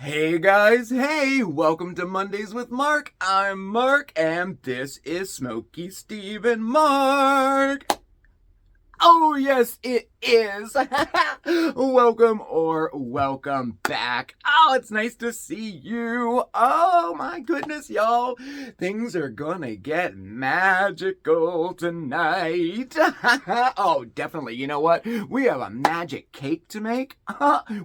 Hey guys, hey, welcome to Mondays with Mark. I'm Mark, and this is Smokeysteveandmarc. Oh, yes, it is. Welcome back. Oh, it's nice to see you. Oh, my goodness, y'all. Things are gonna get magical tonight. Oh, definitely. You know what? We have a magic cake to make.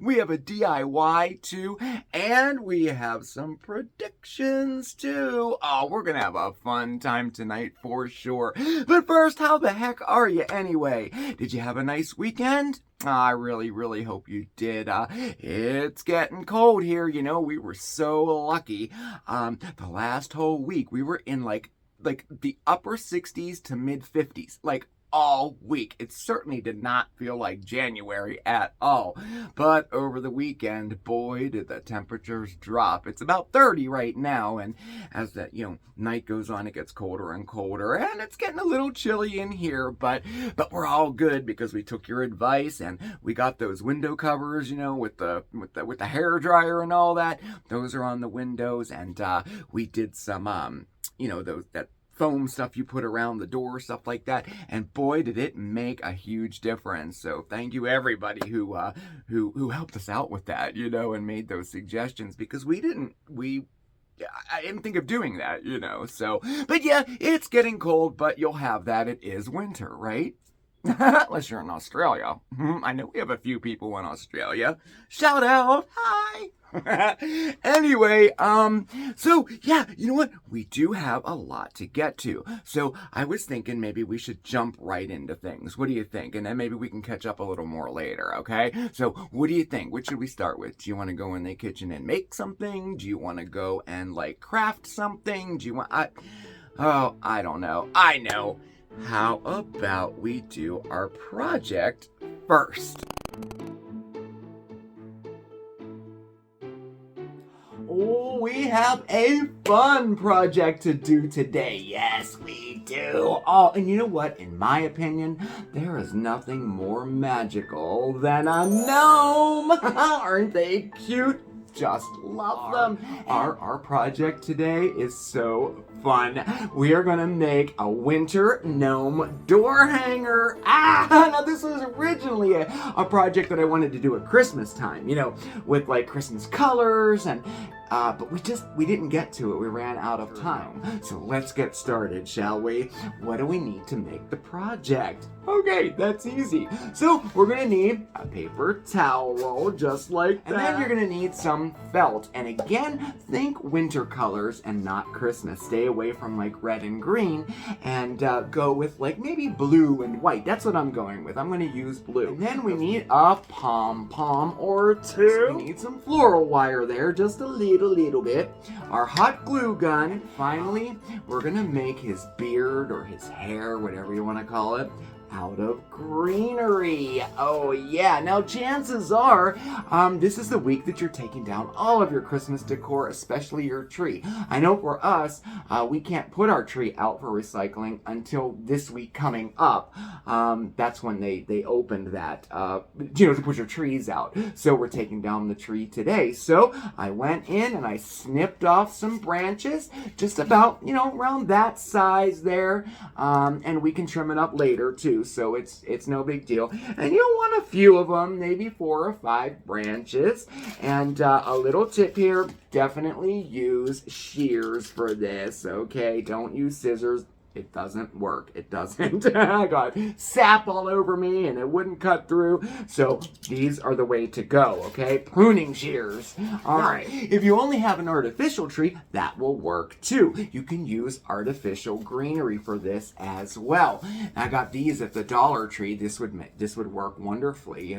We have a DIY too. And we have some predictions too. Oh, we're gonna have a fun time tonight for sure. But first, how the heck are you anyway? Did you have a nice weekend? I really hope you did. It's getting cold here. You know, we were so lucky. The last whole week we were in like the upper 60s to mid 50s. Like all week. It certainly did not feel like January at all. But over the weekend, boy, did the temperatures drop. It's about 30 right now, and as that, night goes on, it gets colder and colder, and it's getting a little chilly in here, but we're all good because we took your advice and we got those window covers, with the hair dryer and all that. Those are on the windows, and we did some that foam stuff you put around the door, stuff like that, and boy did it make a huge difference. So thank you everybody who helped us out with that, and made those suggestions, because I didn't think of doing that, so, but yeah, it's getting cold, but you'll have that. It is winter, right? Unless you're in Australia. I know we have a few people in Australia. Shout out. Hi. Anyway, so yeah, you know what? We do have a lot to get to. So I was thinking maybe we should jump right into things. What do you think? And then maybe we can catch up a little more later, okay? So what do you think? What should we start with? Do you want to go in the kitchen and make something? Do you want to go and craft something? Do you want, I don't know. I know. How about we do our project first? Oh, we have a fun project to do today. Yes, we do. Oh, and you know what? In my opinion, there is nothing more magical than a gnome. Aren't they cute? Just love them. Our project today is so fun. We are gonna make a winter gnome door hanger. Now this was originally a project that I wanted to do at Christmas time, with Christmas colors, and but we didn't get to it. We ran out of time. So let's get started, shall we? What do we need to make the project? Okay, that's easy. So we're gonna need a paper towel roll, just like that. And then you're gonna need some felt. And again, think winter colors and not Christmas. Stay away from red and green, and go with maybe blue and white. That's what I'm going with. I'm gonna use blue. And then we need a pom-pom or two. We need some floral wire there, just a little bit. Our hot glue gun. And finally, we're gonna make his beard or his hair, whatever you want to call it, out of greenery. Oh yeah. Now chances are this is the week that you're taking down all of your Christmas decor, especially your tree. I know for us, we can't put our tree out for recycling until this week coming up. That's when they opened that, to put your trees out. So we're taking down the tree today. So I went in and I snipped off some branches, just about, around that size there. And we can trim it up later too. So it's no big deal. And you'll want a few of them, maybe 4 or 5 branches. And a little tip here, definitely use shears for this, okay? Don't use scissors. It doesn't work. It doesn't. I got sap all over me and it wouldn't cut through. So these are the way to go, okay? Pruning shears. All right. If you only have an artificial tree, that will work too. You can use artificial greenery for this as well. I got these at the Dollar Tree. This would work wonderfully,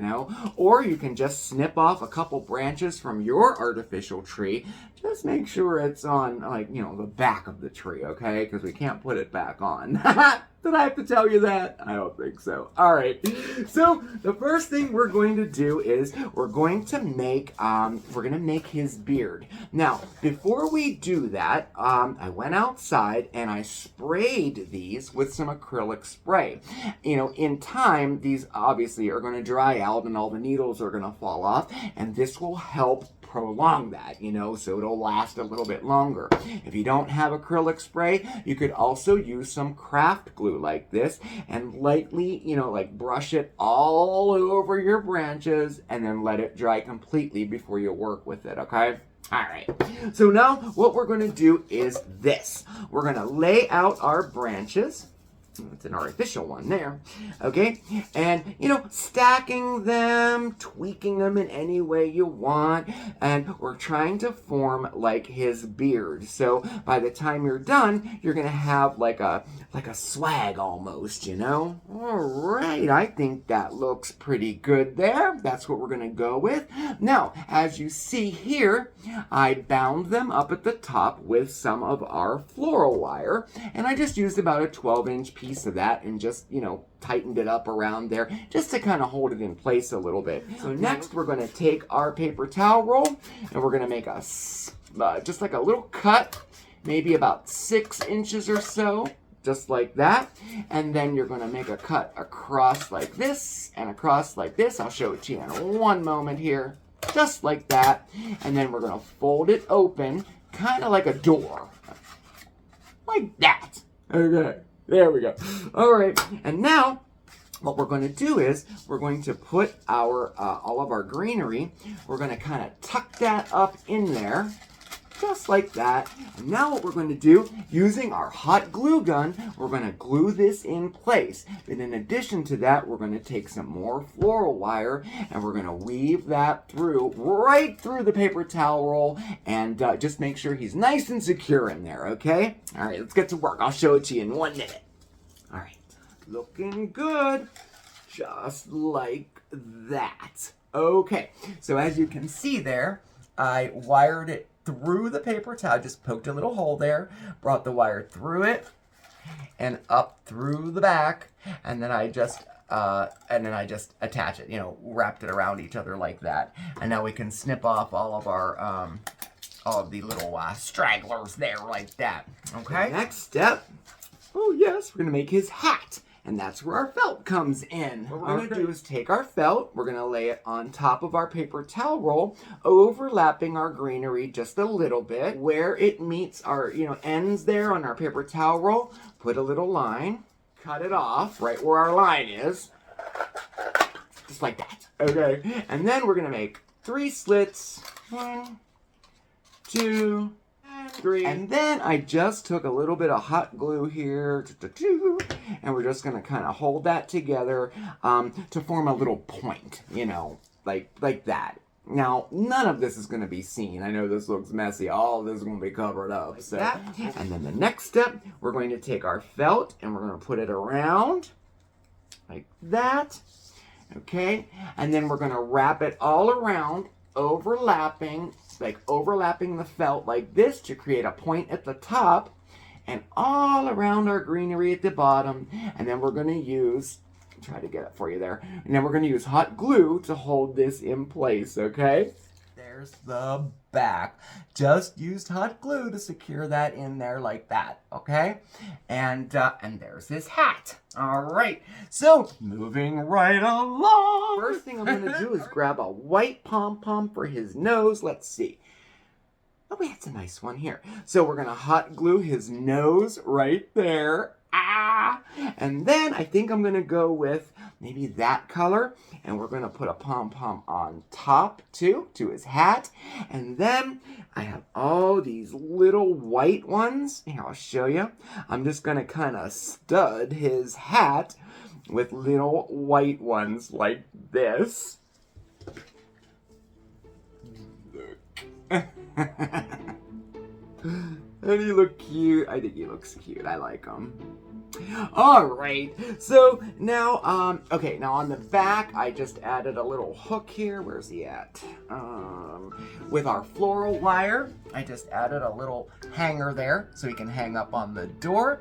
Or you can just snip off a couple branches from your artificial tree. Just make sure it's on, the back of the tree, okay? Because we can't put it back on. Did I have to tell you that? I don't think so. All right. So the first thing we're going to do is we're going to make his beard. Now, before we do that, I went outside and I sprayed these with some acrylic spray. In time, these obviously are going to dry out and all the needles are going to fall off, and this will help prolong that, you know, so it'll last a little bit longer. If you don't have acrylic spray, you could also use some craft glue like this and lightly, you know, like brush it all over your branches and then let it dry completely before you work with it, okay? All right, so now what we're going to do is this. We're going to lay out our branches. It's an artificial one there, okay? And, you know, stacking them, tweaking them in any way you want, and we're trying to form like his beard. So by the time you're done, you're gonna have like a swag almost, you know? All right, I think that looks pretty good there. That's what we're gonna go with. Now, as you see here, I bound them up at the top with some of our floral wire, and I just used about a 12-inch piece of that and just, you know, tightened it up around there just to kind of hold it in place a little bit. So next we're going to take our paper towel roll and we're going to make a just like a little cut, maybe about 6 inches or so, just like that. And then you're going to make a cut across like this and across like this. I'll show it to you in one moment here, just like that. And then we're going to fold it open, kind of like a door, like that. Okay. There we go. All right, and now what we're going to do is we're going to put our all of our greenery. We're going to kind of tuck that up in there, just like that. And now what we're going to do, using our hot glue gun, we're going to glue this in place. But in addition to that, we're going to take some more floral wire and we're going to weave that through, right through the paper towel roll, and just make sure he's nice and secure in there, okay? All right, let's get to work. I'll show it to you in 1 minute. All right, looking good, just like that. Okay, so as you can see there, I wired it through the paper towel, just poked a little hole there, brought the wire through it and up through the back, and then I just attach it, you know, wrapped it around each other like that. And now we can snip off all of our all of the little stragglers there like that. Okay. The next step, oh yes, we're gonna make his hat. And that's where our felt comes in. What we're going to do is take our felt, we're going to lay it on top of our paper towel roll, overlapping our greenery just a little bit. Where it meets our, you know, ends there on our paper towel roll, put a little line, cut it off right where our line is, just like that. Okay, and then we're going to make 3 slits. 1, 2, 3. And then I just took a little bit of hot glue here, and we're just gonna kind of hold that together to form a little point, you know, like that. Now, none of this is gonna be seen. I know this looks messy. All of this is gonna be covered up. Like so that. And then the next step, we're going to take our felt and we're gonna put it around like that. Okay, and then we're gonna wrap it all around, overlapping the felt like this to create a point at the top and all around our greenery at the bottom. And then we're going to use, try to get it for you there, and then we're going to use hot glue to hold this in place, okay? There's the back. Just used hot glue to secure that in there like that, okay? And there's his hat. All right, so moving right along. First thing I'm gonna do is grab a white pom-pom for his nose. Let's see. Oh, that's a nice one here. So we're gonna hot glue his nose right there. And then I think I'm gonna go with maybe that color, and we're gonna put a pom-pom on top too, to his hat. And then I have all these little white ones. Here, I'll show you. I'm just gonna kind of stud his hat with little white ones like this. Look. Doesn't he look cute? I think he looks cute. I like him. All right, so now, okay, now on the back, I just added a little hook here. Where's he at? With our floral wire, I just added a little hanger there so he can hang up on the door.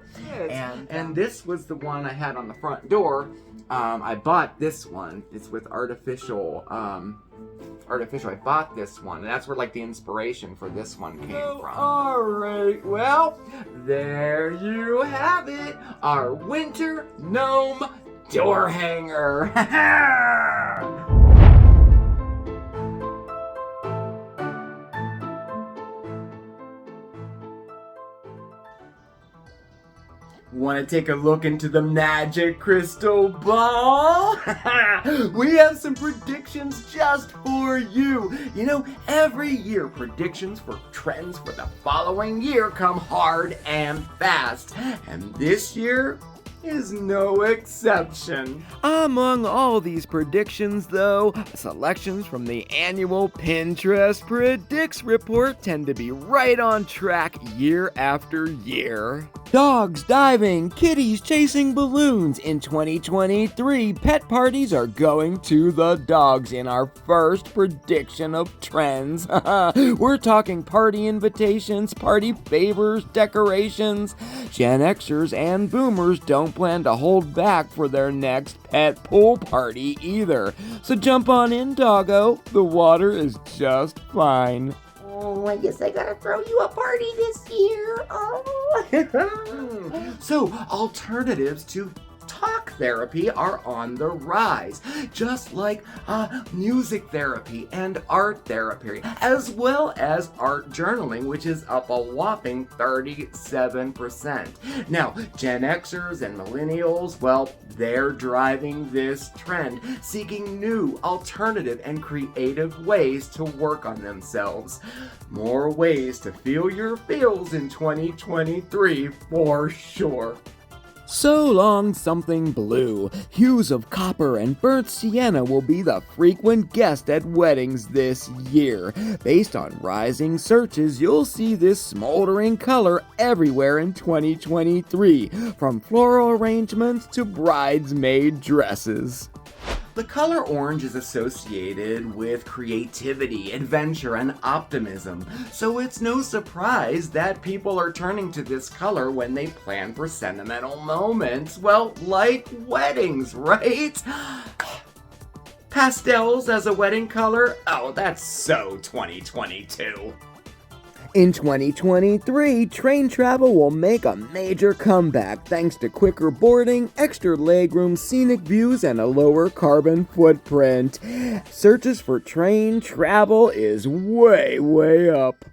And this was the one I had on the front door. I bought this one. It's with artificial. I bought this one, and that's where like the inspiration for this one came from. All right, well, there you have it, our winter gnome door hanger. Want to take a look into the magic crystal ball? We have some predictions just for you. You know, every year predictions for trends for the following year come hard and fast. And this year is no exception. Among all these predictions, though, selections from the annual Pinterest Predicts report tend to be right on track year after year. Dogs diving, kitties chasing balloons. In 2023, pet parties are going to the dogs in our first prediction of trends. We're talking party invitations, party favors, decorations. Gen Xers and Boomers don't plan to hold back for their next pet pool party either. So jump on in, doggo. The water is just fine. Oh, I guess I gotta throw you a party this year. Oh. So, alternatives to talk therapy are on the rise, just like music therapy and art therapy, as well as art journaling, which is up a whopping 37%. Now, Gen Xers and Millennials, well, they're driving this trend, seeking new, alternative, and creative ways to work on themselves. More ways to feel your feels in 2023, for sure. So long something blue. Hues of copper and burnt sienna will be the frequent guest at weddings this year. Based on rising searches, you'll see this smoldering color everywhere in 2023, from floral arrangements to bridesmaid dresses. The color orange is associated with creativity, adventure, and optimism, so it's no surprise that people are turning to this color when they plan for sentimental moments, well, like weddings, right? Pastels as a wedding color? Oh, that's so 2022. In 2023, train travel will make a major comeback thanks to quicker boarding, extra legroom, scenic views, and a lower carbon footprint. Searches for train travel is way up.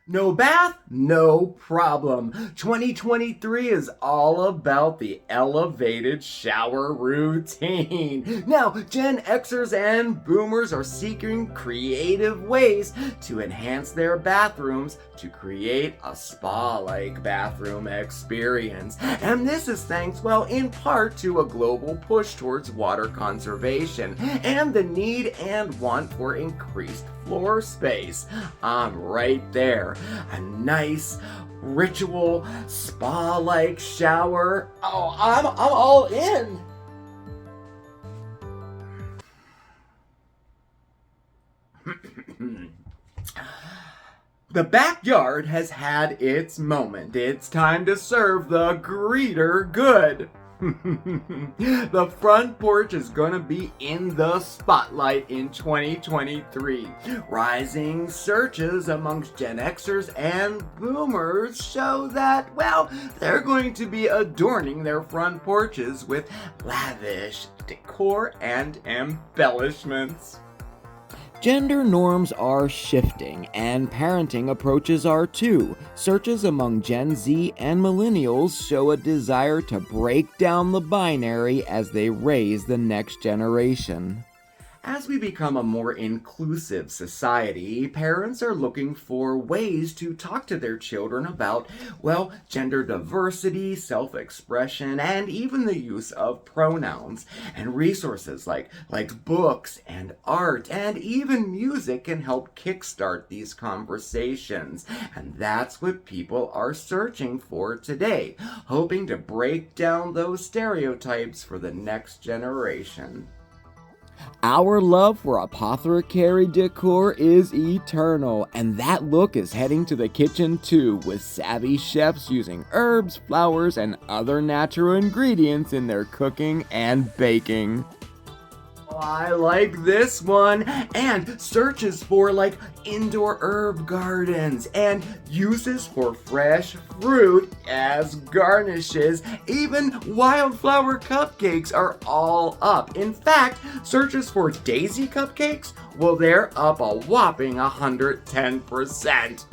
No bath? No problem. 2023 is all about the elevated shower routine. Now, Gen Xers and Boomers are seeking creative ways to enhance their bathrooms to create a spa-like bathroom experience. And this is thanks, well, in part to a global push towards water conservation and the need and want for increased floor space. I'm right there. A nice ritual spa-like shower. Oh, I'm all in. The backyard has had its moment. It's time to serve the greeter good. The front porch is gonna be in the spotlight in 2023. Rising searches amongst Gen Xers and Boomers show that, well, they're going to be adorning their front porches with lavish decor and embellishments. Gender norms are shifting, and parenting approaches are too. Searches among Gen Z and Millennials show a desire to break down the binary as they raise the next generation. As we become a more inclusive society, parents are looking for ways to talk to their children about, well, gender diversity, self-expression, and even the use of pronouns. And resources like books and art and even music can help kickstart these conversations. And that's what people are searching for today, hoping to break down those stereotypes for the next generation. Our love for apothecary decor is eternal, and that look is heading to the kitchen too, with savvy chefs using herbs, flowers, and other natural ingredients in their cooking and baking. I like this one. And searches for indoor herb gardens and uses for fresh fruit as garnishes. Even wildflower cupcakes are all up. In fact, searches for daisy cupcakes, well, they're up a whopping 110%.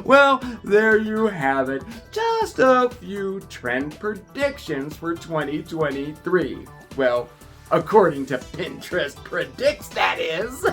Well, there you have it. Just a few trend predictions for 2023. Well, according to Pinterest Predicts, that is.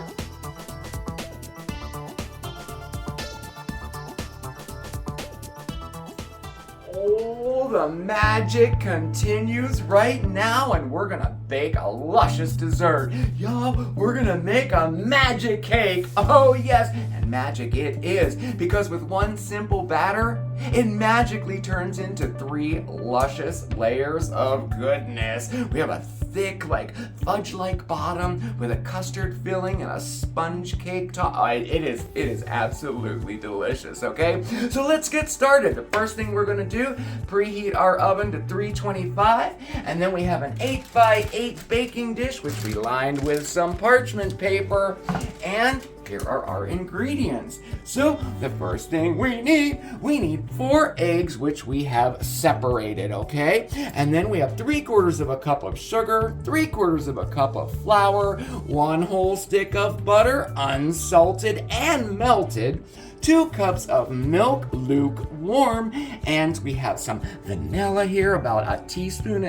Oh, the magic continues right now, and we're gonna bake a luscious dessert. Y'all, we're gonna make a magic cake. Oh yes, and magic it is, because with one simple batter, it magically turns into 3 luscious layers of goodness. We have a thick, like fudge-like bottom with a custard filling and a sponge cake top. It is absolutely delicious. Okay, so let's get started. The first thing we're gonna do, preheat our oven to 325, and then we have an 8x8 baking dish which we lined with some parchment paper, and here are our ingredients. So the first thing we need 4 eggs, which we have separated, okay? And then we have 3/4 of a cup of sugar, 3/4 of a cup of flour, 1 whole stick of butter, unsalted and melted, 2 cups of milk, lukewarm, and we have some vanilla here, about 1.5 teaspoons,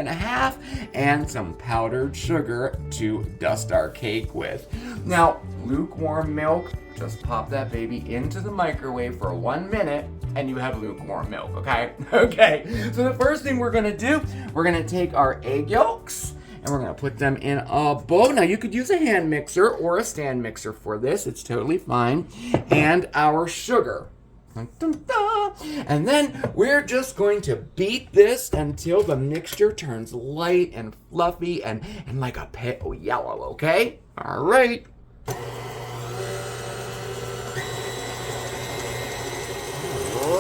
and some powdered sugar to dust our cake with. Now, lukewarm milk, just pop that baby into the microwave for 1 minute, and you have lukewarm milk, okay? Okay, so the first thing we're gonna do, we're gonna take our egg yolks, and we're gonna put them in a bowl. Now you could use a hand mixer or a stand mixer for this, it's totally fine. And our sugar. Dun, dun, dun. And then we're just going to beat this until the mixture turns light and fluffy and like a pale yellow, okay? All right.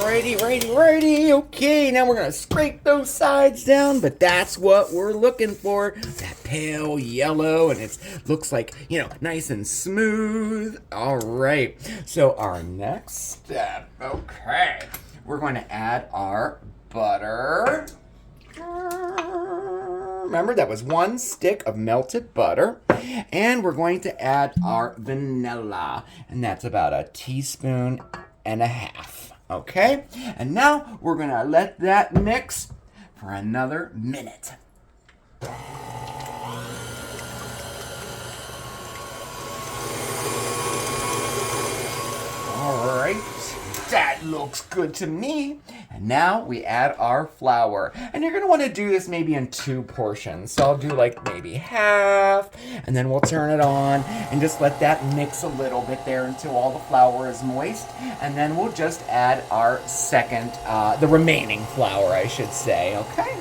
Righty. Okay, now we're gonna scrape those sides down, but that's what we're looking for. That pale yellow, and it looks like, nice and smooth. All right, so our next step, okay, we're going to add our butter. Remember, that was 1 stick of melted butter. And we're going to add our vanilla, and that's about 1.5 teaspoons. Okay, and now we're gonna let that mix for another minute. All right, that looks good to me. And now we add our flour. And you're gonna wanna do this maybe in 2 portions. So I'll do like maybe half, and then we'll turn it on and just let that mix a little bit there until all the flour is moist. And then we'll just add our second, the remaining flour, I should say, okay?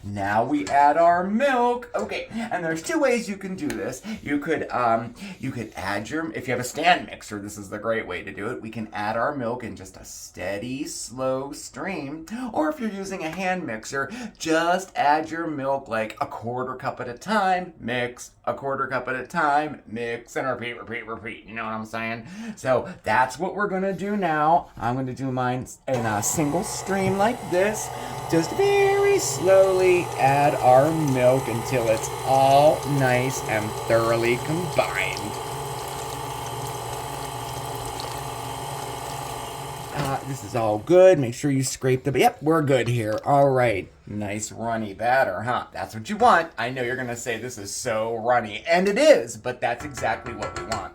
Now we add our milk. Okay, and there's 2 ways you can do this. You could add if you have a stand mixer, this is the great way to do it. We can add our milk in just a steady, slow stream. Or if you're using a hand mixer, just add your milk like 1/4 cup at a time, mix, 1/4 cup at a time, mix, and repeat. You know what I'm saying? So that's what we're gonna do now. I'm gonna do mine in a single stream like this. Just very slowly add our milk until it's all nice and thoroughly combined. This is all good. Make sure you scrape the... Yep, we're good here. All right. Nice runny batter, huh? That's what you want. I know you're going to say this is so runny. And it is, but that's exactly what we want.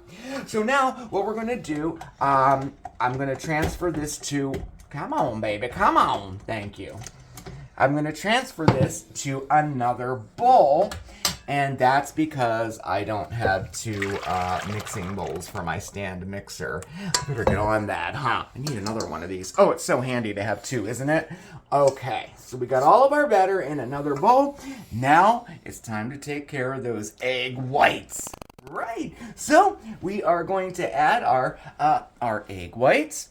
So now what we're going to do, I'm going to transfer this to... Come on, baby. Come on. Thank you. I'm going to transfer this to another bowl, and that's because I don't have 2 mixing bowls for my stand mixer. I better get on that, huh? I need another one of these. Oh, it's so handy to have 2, isn't it? Okay, so we got all of our batter in another bowl. Now it's time to take care of those egg whites. Right, so we are going to add our egg whites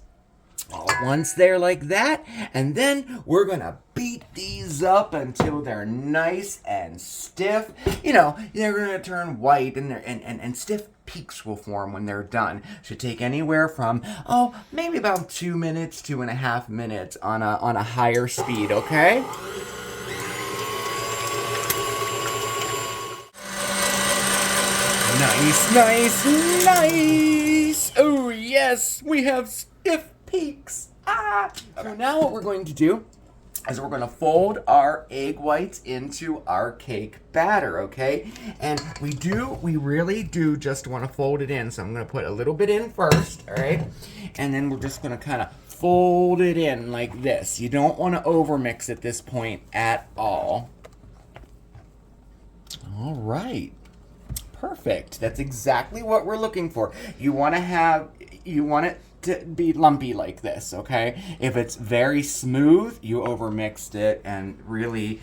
all at once there like that, and then we're gonna beat these up until they're nice and stiff. They're gonna turn white, and stiff peaks will form when they're done. Should take anywhere from maybe about 2 minutes, 2.5 minutes on a higher speed. Okay. Nice, nice, nice. Oh, yes, we have stiff peaks. So now what we're going to do is we're going to fold our egg whites into our cake batter, okay? And we really do just want to fold it in. So I'm going to put a little bit in first, all right? And then we're just going to kind of fold it in like this. You don't want to overmix at this point at all. All right. Perfect. That's exactly what we're looking for. You want it to be lumpy like this, okay? If it's very smooth, you overmixed it, and really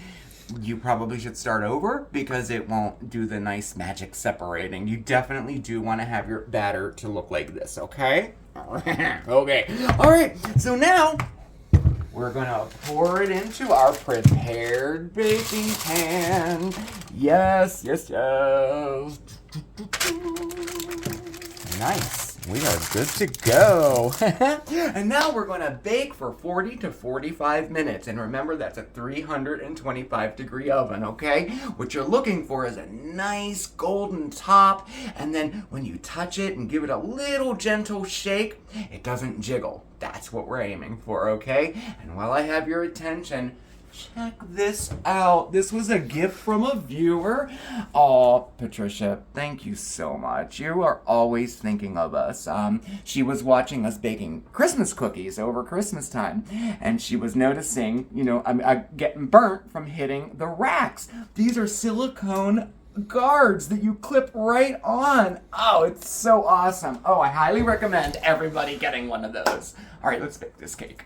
you probably should start over because it won't do the nice magic separating. You definitely do want to have your batter to look like this, okay? Okay. All right. So now we're going to pour it into our prepared baking pan. Yes, yes, yes. Nice. We are good to go. And now we're going to bake for 40 to 45 minutes. And remember, that's a 325 degree oven, okay? What you're looking for is a nice golden top. And then when you touch it and give it a little gentle shake, it doesn't jiggle. That's what we're aiming for, okay? And while I have your attention, check this out. This was a gift from a viewer. Oh, Patricia, thank you so much. You are always thinking of us. She was watching us baking Christmas cookies over Christmas time, and she was noticing, I'm getting burnt from hitting the racks. These are silicone guards that you clip right on. Oh, it's so awesome. Oh, I highly recommend everybody getting one of those. All right, let's bake this cake.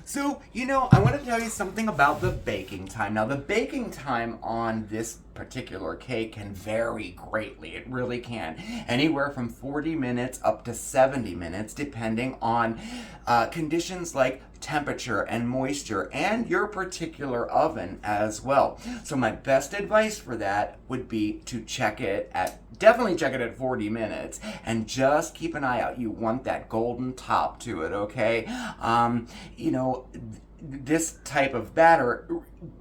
So, I want to tell you something about the baking time. Now, the baking time on this particular cake can vary greatly. It really can. Anywhere from 40 minutes up to 70 minutes, depending on conditions like temperature and moisture and your particular oven as well. So my best advice for that would be to definitely check it at 40 minutes and just keep an eye out. You want that golden top to it, okay? This type of batter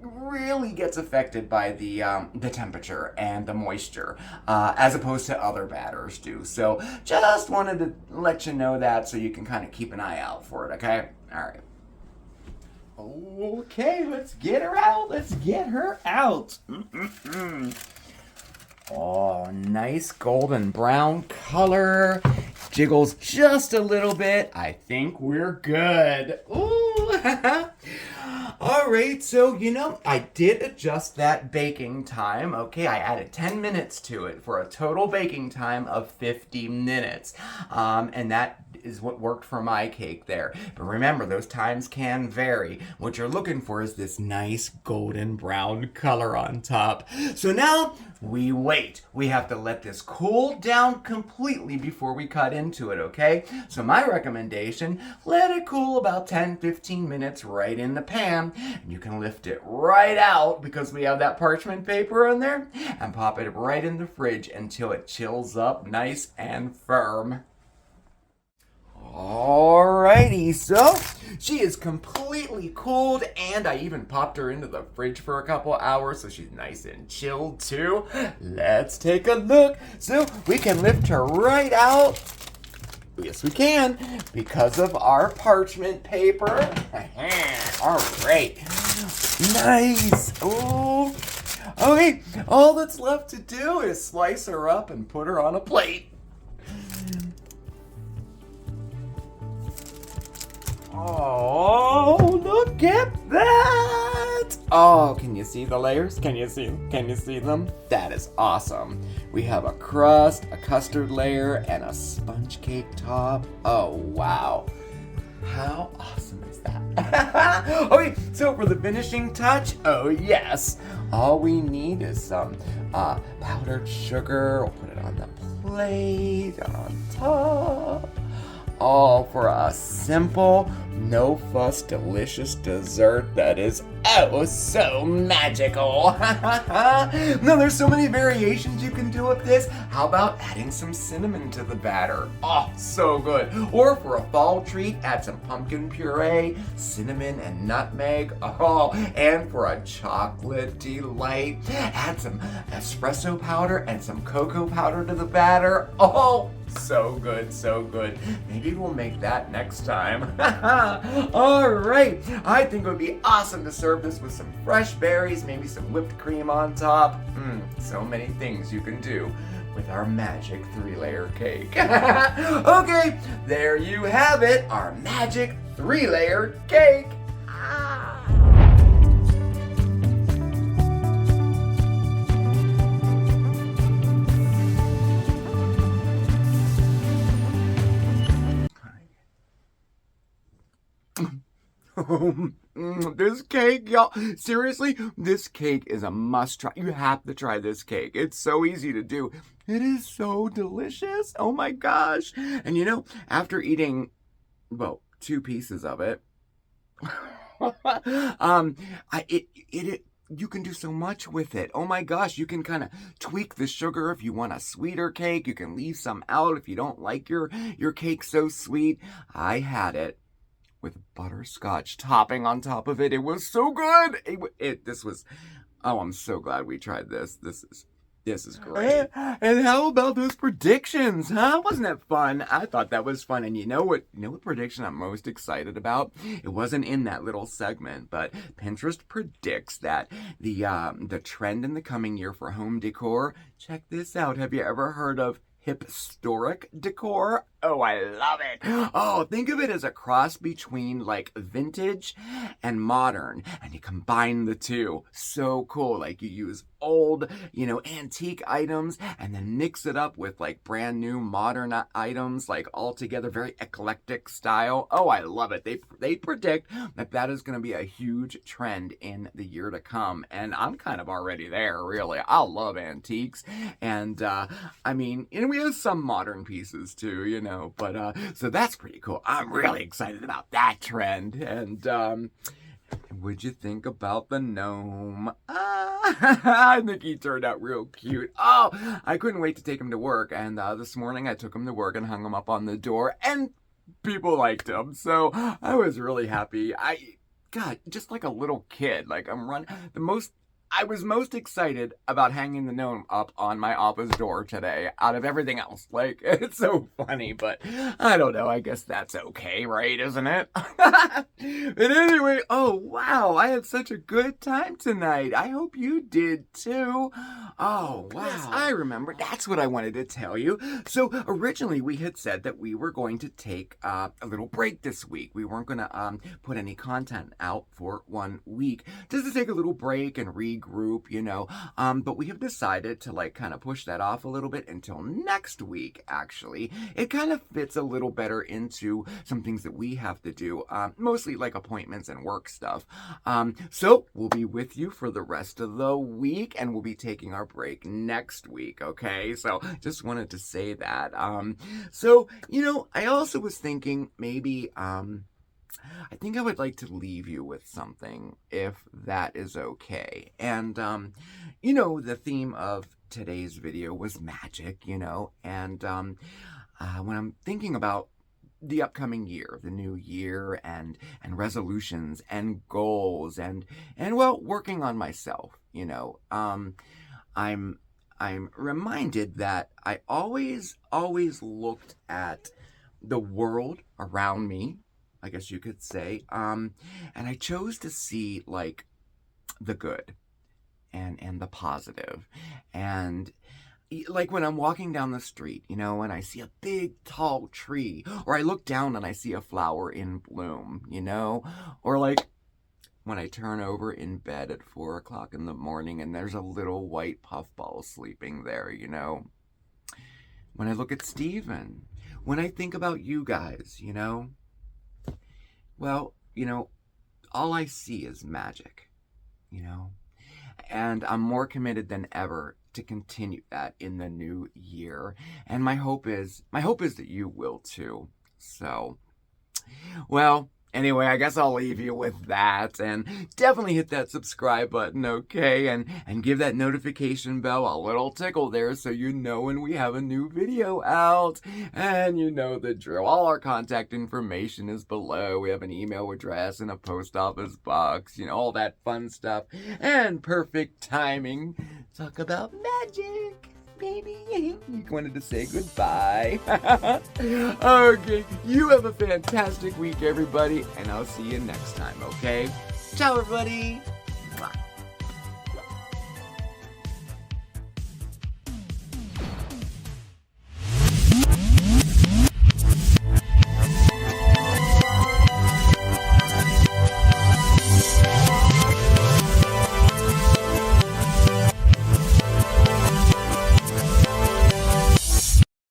really gets affected by the temperature and the moisture, as opposed to other batters do. So just wanted to let you know that so you can kind of keep an eye out for it, okay? All right. Okay, let's get her out. Let's get her out. Oh, nice golden brown color. Jiggles just a little bit. I think we're good. Ooh. All right, so, I did adjust that baking time. Okay, I added 10 minutes to it for a total baking time of 50 minutes. And that is what worked for my cake there. But remember, those times can vary. What you're looking for is this nice golden brown color on top. So now we wait. We have to let this cool down completely before we cut into it, okay? So my recommendation, let it cool about 10-15 minutes right in the pan. And you can lift it right out because we have that parchment paper in there and pop it right in the fridge until it chills up nice and firm. Alrighty, so she is completely cooled, and I even popped her into the fridge for a couple hours so she's nice and chilled too. Let's take a look. So we can lift her right out. Yes, we can, because of our parchment paper. All right, nice. Oh, okay, all that's left to do is slice her up and put her on a plate. Oh, look at that! Oh, can you see the layers? Can you see them? That is awesome. We have a crust, a custard layer, and a sponge cake top. Oh, wow. How awesome is that? Okay, so for the finishing touch, oh yes. All we need is some powdered sugar. We'll put it on the plate, on top. All for a simple, no-fuss, delicious dessert that is oh so magical. No, there's so many variations you can do with this. How about adding some cinnamon to the batter? Oh, so good. Or for a fall treat, add some pumpkin puree, cinnamon and nutmeg. Oh, and for a chocolate delight, add some espresso powder and some cocoa powder to the batter. Oh, so good, so good. Maybe we'll make that next time. All right, I think it would be awesome to serve this with some fresh berries, maybe some whipped cream on top. So many things you can do with our magic 3-layer cake. Okay, there you have it, our magic 3-layer cake. This cake, y'all, seriously, this cake is a must try. You have to try this cake. It's so easy to do. It is so delicious. Oh my gosh. And you know, after eating, well, 2 pieces of it, you can do so much with it. Oh my gosh, you can kind of tweak the sugar if you want a sweeter cake. You can leave some out if you don't like your cake so sweet. I had it with butterscotch topping on top of it. It was so good. I'm so glad we tried this. This is great. And how about those predictions, huh? Wasn't that fun? I thought that was fun. And you know what prediction I'm most excited about? It wasn't in that little segment, but Pinterest predicts that the trend in the coming year for home decor, check this out. Have you ever heard of hipstoric decor? Oh, I love it. Oh, think of it as a cross between like vintage and modern, and you combine the two. So cool. Like you use old, antique items and then mix it up with like brand new modern items, like all together, very eclectic style. Oh, I love it. They predict that is going to be a huge trend in the year to come, and I'm kind of already there, really. I love antiques, and we have some modern pieces too, but so that's pretty cool. I'm really excited about that trend. And what'd you think about the gnome? I think he turned out real cute. Oh, I couldn't wait to take him to work, and this morning I took him to work and hung him up on the door, and people liked him, so I was really happy. God, just like a little kid, like I was most excited about hanging the gnome up on my office door today out of everything else. Like, it's so funny, but I don't know. I guess that's okay, right? Isn't it? But anyway, oh, wow. I had such a good time tonight. I hope you did too. Oh, wow. Yes, I remember. That's what I wanted to tell you. So originally we had said that we were going to take a little break this week. We weren't going to put any content out for 1 week, just to take a little break and regroup, but we have decided to kind of push that off a little bit until next week. Actually, it kind of fits a little better into some things that we have to do, mostly like appointments and work stuff. So we'll be with you for the rest of the week, and we'll be taking our break next week. Okay, so just wanted to say that. So I also was thinking maybe I think I would like to leave you with something, if that is okay. And, the theme of today's video was magic, and when I'm thinking about the upcoming year, the new year, and resolutions and goals, and working on myself, I'm reminded that I always looked at the world around me, I guess you could say, and I chose to see the good and the positive. And like when I'm walking down the street, and I see a big tall tree, or I look down and I see a flower in bloom, or when I turn over in bed at 4 o'clock in the morning and there's a little white puffball sleeping there, when I look at Steven, when I think about you guys, well, all I see is magic, and I'm more committed than ever to continue that in the new year. And my hope is that you will too. So, well, Anyway, I guess I'll leave you with that, and definitely hit that subscribe button, okay? And give that notification bell a little tickle there so you know when we have a new video out. And you know the drill. All our contact information is below. We have an email address and a post office box, all that fun stuff. And perfect timing. Talk about magic. Baby, you wanted to say goodbye. Okay, you have a fantastic week, everybody, and I'll see you next time, okay? Ciao, everybody.